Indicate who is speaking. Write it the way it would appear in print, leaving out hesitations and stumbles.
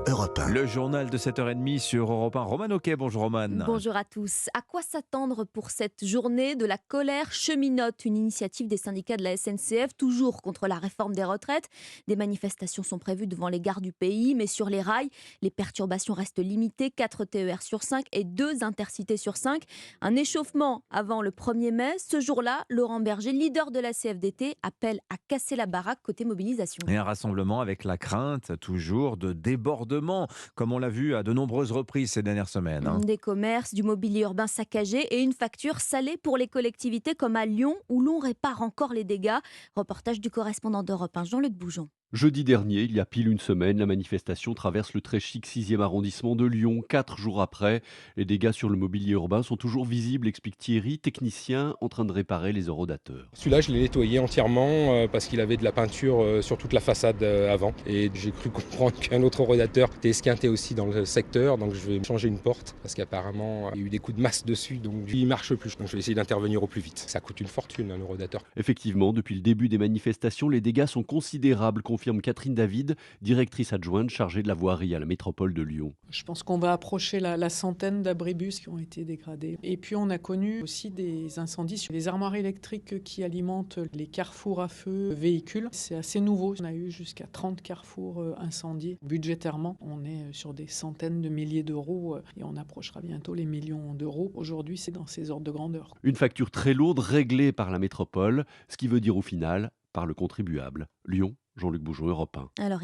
Speaker 1: Europe 1.
Speaker 2: Le journal de 7h30 sur Europe 1. Roman Oquet, bonjour Roman.
Speaker 3: Bonjour à tous. À quoi s'attendre pour cette journée de la colère cheminote, une initiative des syndicats de la SNCF, toujours contre la réforme des retraites. Des manifestations sont prévues devant les gares du pays, mais sur les rails, les perturbations restent limitées. 4 TER sur 5 et 2 intercités sur 5. Un échauffement avant le 1er mai. Ce jour-là, Laurent Berger, leader de la CFDT, appelle à casser la baraque côté mobilisation.
Speaker 2: Et un rassemblement avec la crainte, toujours, de débordement, comme on l'a vu à de nombreuses reprises ces dernières semaines.
Speaker 3: Des commerces, du mobilier urbain saccagé et une facture salée pour les collectivités comme à Lyon où l'on répare encore les dégâts. Reportage du correspondant d'Europe 1, Jean-Luc Boujon.
Speaker 4: Jeudi dernier, il y a pile une semaine, la manifestation traverse le très chic 6e arrondissement de Lyon. 4 jours après, les dégâts sur le mobilier urbain sont toujours visibles, explique Thierry, technicien en train de réparer les horodateurs.
Speaker 5: Celui-là, je l'ai nettoyé entièrement parce qu'il avait de la peinture sur toute la façade avant. Et j'ai cru comprendre qu'un autre horodateur était esquinté aussi dans le secteur. Donc je vais changer une porte parce qu'apparemment, il y a eu des coups de masse dessus. Donc il ne marche plus. Donc je vais essayer d'intervenir au plus vite. Ça coûte une fortune, un horodateur.
Speaker 4: Effectivement, depuis le début des manifestations, les dégâts sont considérables, confirme Catherine David, directrice adjointe chargée de la voirie à la métropole de Lyon.
Speaker 6: Je pense qu'on va approcher la centaine d'abribus qui ont été dégradés. Et puis on a connu aussi des incendies sur les armoires électriques qui alimentent les carrefours à feu véhicules. C'est assez nouveau. On a eu jusqu'à 30 carrefours incendiés. Budgétairement, on est sur des centaines de milliers d'euros et on approchera bientôt les millions d'euros. Aujourd'hui, c'est dans ces ordres de grandeur.
Speaker 4: Une facture très lourde réglée par la métropole, ce qui veut dire au final par le contribuable. Lyon, Jean-Luc Boujon, Europe 1.
Speaker 3: Alors,